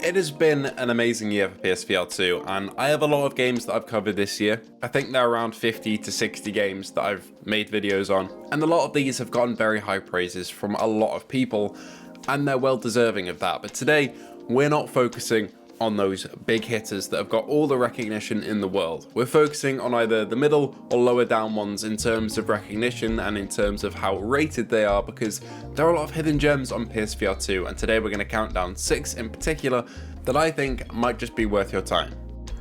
It has been an amazing year for PSVR2, and I have a lot of games that I've covered this year. I think there are around 50 to 60 games that I've made videos on, and a lot of these have gotten very high praises from a lot of people, and they're well deserving of that. But today, we're not focusing on those big hitters that have got all the recognition in the world. We're focusing on either the middle or lower down ones in terms of recognition and in terms of how rated they are, because there are a lot of hidden gems on PSVR2, and today we're going to count down 6 in particular that I think might just be worth your time.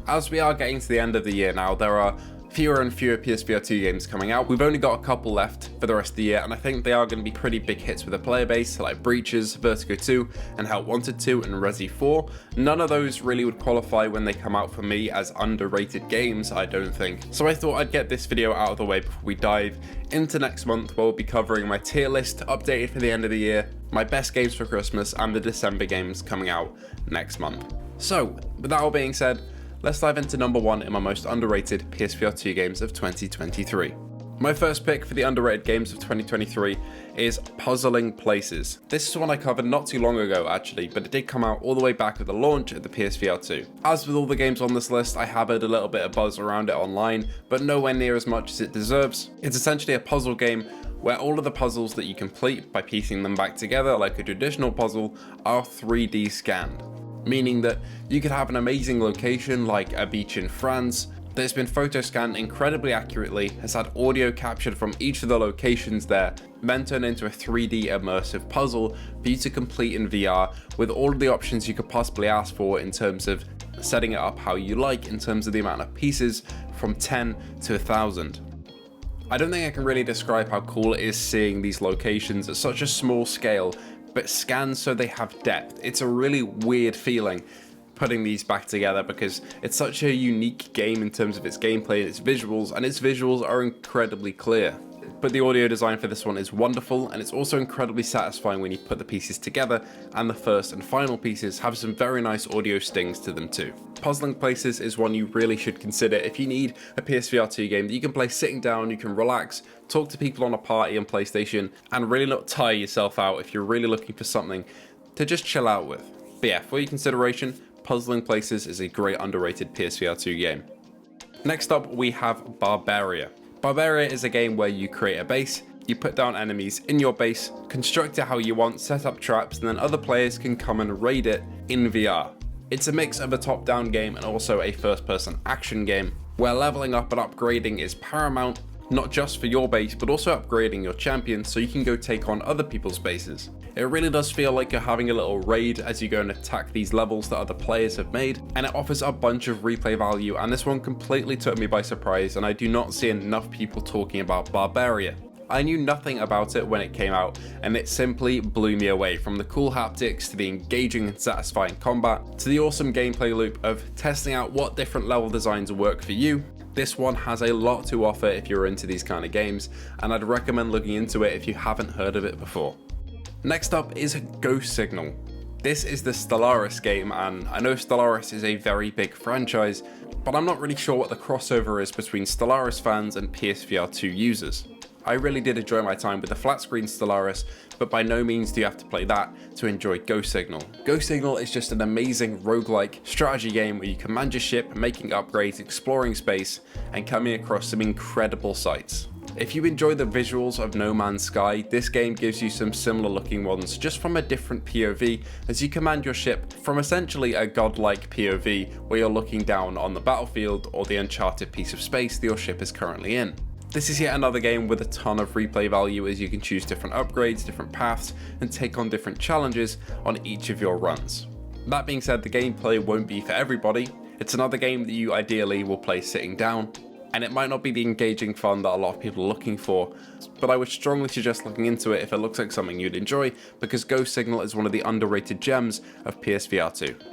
As we are getting to the end of the year now, there are fewer and fewer PSVR2 games coming out. We've only got a couple left for the rest of the year, and I think they are going to be pretty big hits with a player base, like Breaches, Vertigo 2, and Help Wanted 2, and Resi 4. None of those really would qualify when they come out for me as underrated games, I don't think. So I thought I'd get this video out of the way before we dive into next month, where we'll be covering my tier list updated for the end of the year, my best games for Christmas, and the December games coming out next month. So, with that all being said, let's dive into number 1 in my most underrated PSVR2 games of 2023. My first pick for the underrated games of 2023 is Puzzling Places. This is one I covered not too long ago actually, but it did come out all the way back at the launch of the PSVR2. As with all the games on this list, I have heard a little bit of buzz around it online, but nowhere near as much as it deserves. It's essentially a puzzle game where all of the puzzles that you complete by piecing them back together like a traditional puzzle are 3D scanned. Meaning that you could have an amazing location like a beach in France that's been photo scanned incredibly accurately, has had audio captured from each of the locations there, then turned into a 3D immersive puzzle for you to complete in VR with all of the options you could possibly ask for in terms of setting it up how you like, in terms of the amount of pieces from 10 to 1,000. I don't think I can really describe how cool it is seeing these locations at such a small scale, but scanned so they have depth. It's a really weird feeling putting these back together because it's such a unique game in terms of its gameplay and its visuals are incredibly clear. But the audio design for this one is wonderful, and it's also incredibly satisfying when you put the pieces together, and the first and final pieces have some very nice audio stings to them too. Puzzling Places is one you really should consider if you need a PSVR2 game that you can play sitting down, you can relax, talk to people on a party on PlayStation, and really not tire yourself out if you're really looking for something to just chill out with. But yeah, for your consideration, Puzzling Places is a great underrated PSVR2 game. Next up, we have Barbaria. Barbaria is a game where you create a base, you put down enemies in your base, construct it how you want, set up traps, and then other players can come and raid it in VR. It's a mix of a top-down game and also a first-person action game, where leveling up and upgrading is paramount, not just for your base, but also upgrading your champion so you can go take on other people's bases. It really does feel like you're having a little raid as you go and attack these levels that other players have made, and it offers a bunch of replay value, and this one completely took me by surprise, and I do not see enough people talking about Barbaria. I knew nothing about it when it came out, and it simply blew me away, from the cool haptics to the engaging and satisfying combat to the awesome gameplay loop of testing out what different level designs work for you. This one has a lot to offer if you're into these kind of games, and I'd recommend looking into it if you haven't heard of it before. Next up is Ghost Signal. This is the Stellaris game, and I know Stellaris is a very big franchise, but I'm not really sure what the crossover is between Stellaris fans and PSVR2 users. I really did enjoy my time with the flat screen Stellaris, but by no means do you have to play that to enjoy Ghost Signal. Ghost Signal is just an amazing roguelike strategy game where you command your ship, making upgrades, exploring space, and coming across some incredible sights. If you enjoy the visuals of No Man's Sky, this game gives you some similar looking ones, just from a different POV, as you command your ship from essentially a godlike POV where you're looking down on the battlefield or the uncharted piece of space that your ship is currently in. This is yet another game with a ton of replay value, as you can choose different upgrades, different paths, and take on different challenges on each of your runs. That being said, the gameplay won't be for everybody. It's another game that you ideally will play sitting down, and it might not be the engaging fun that a lot of people are looking for, but I would strongly suggest looking into it if it looks like something you'd enjoy, because Ghost Signal is one of the underrated gems of PSVR2.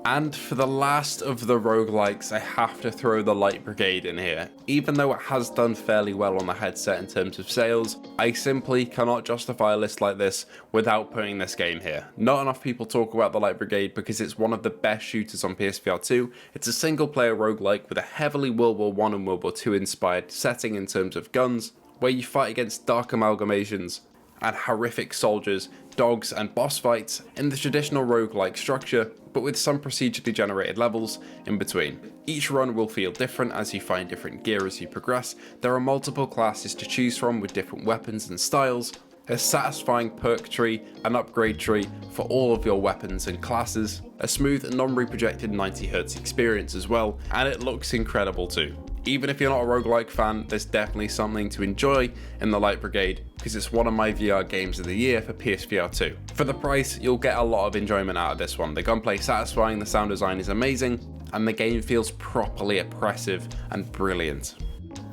And for the last of the roguelikes, I have to throw the Light Brigade in here. Even though it has done fairly well on the headset in terms of sales, I simply cannot justify a list like this without putting this game here. Not enough people talk about the Light Brigade because it's one of the best shooters on PSVR 2. It's a single player roguelike with a heavily World War I and World War II inspired setting in terms of guns, where you fight against dark amalgamations and horrific soldiers, dogs and boss fights in the traditional roguelike structure, but with some procedurally generated levels in between. Each run will feel different as you find different gear as you progress. There are multiple classes to choose from with different weapons and styles, a satisfying perk tree, an upgrade tree for all of your weapons and classes, a smooth non-reprojected 90Hz experience as well, and it looks incredible too. Even if you're not a roguelike fan, there's definitely something to enjoy in the Light Brigade because it's one of my VR games of the year for PSVR2. For the price, you'll get a lot of enjoyment out of this one. The gunplay is satisfying, the sound design is amazing, and the game feels properly oppressive and brilliant.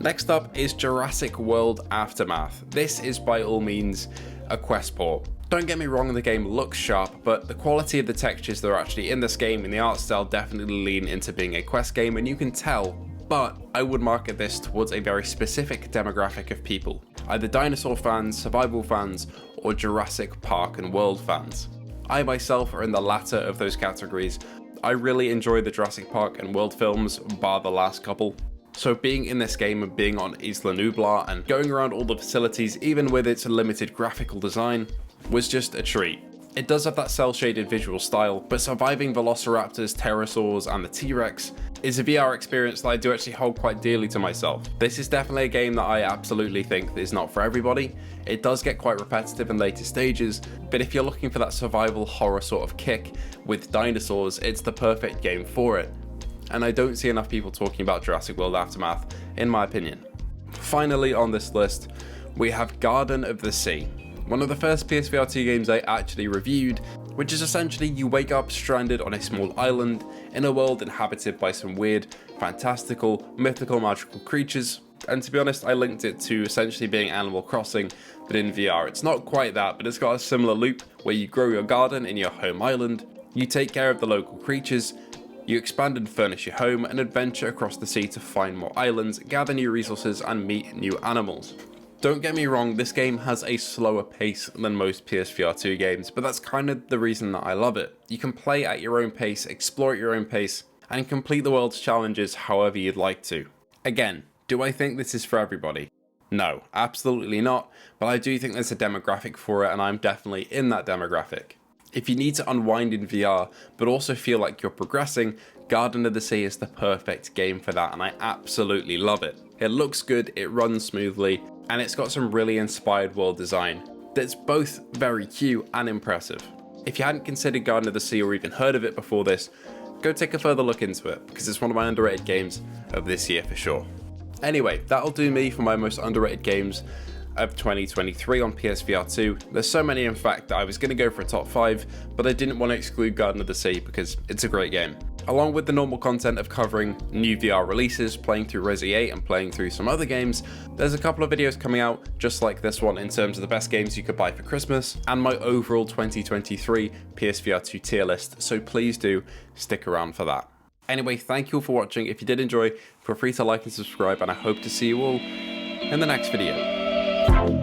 Next up is Jurassic World Aftermath. This is by all means a quest port. Don't get me wrong, the game looks sharp, but the quality of the textures that are actually in this game and the art style definitely lean into being a quest game, and you can tell. But I would market this towards a very specific demographic of people, either dinosaur fans, survival fans, or Jurassic Park and World fans. I myself are in the latter of those categories. I really enjoy the Jurassic Park and World films, bar the last couple. So being in this game and being on Isla Nublar and going around all the facilities, even with its limited graphical design, was just a treat. It does have that cel-shaded visual style, but surviving velociraptors, pterosaurs, and the T-Rex is a VR experience that I do actually hold quite dearly to myself. This is definitely a game that I absolutely think is not for everybody. It does get quite repetitive in later stages, but if you're looking for that survival horror sort of kick with dinosaurs, it's the perfect game for it. And I don't see enough people talking about Jurassic World Aftermath, in my opinion. Finally on this list, we have Garden of the Sea. One of the first PSVR2 games I actually reviewed, which is essentially you wake up stranded on a small island in a world inhabited by some weird, fantastical, mythical, magical creatures. And to be honest, I linked it to essentially being Animal Crossing, but in VR. It's not quite that, but it's got a similar loop where you grow your garden in your home island, you take care of the local creatures, you expand and furnish your home, and adventure across the sea to find more islands, gather new resources, and meet new animals. Don't get me wrong, this game has a slower pace than most PSVR2 games, but that's kind of the reason that I love it. You can play at your own pace, explore at your own pace, and complete the world's challenges however you'd like to. Again, do I think this is for everybody? No, absolutely not, but I do think there's a demographic for it, and I'm definitely in that demographic. If you need to unwind in VR, but also feel like you're progressing, Garden of the Sea is the perfect game for that, and I absolutely love it. It looks good, it runs smoothly, and it's got some really inspired world design that's both very cute and impressive. If you hadn't considered Garden of the Sea or even heard of it before this, go take a further look into it, because it's one of my underrated games of this year for sure. Anyway, that'll do me for my most underrated games of 2023 on PSVR2. There's so many in fact that I was going to go for a top 5, but I didn't want to exclude Garden of the Sea because it's a great game. Along with the normal content of covering new VR releases, playing through Resi 8 and playing through some other games, there's a couple of videos coming out just like this one in terms of the best games you could buy for Christmas and my overall 2023 PSVR2 tier list, so please do stick around for that. Anyway, thank you all for watching. If you did enjoy, feel free to like and subscribe, and I hope to see you all in the next video.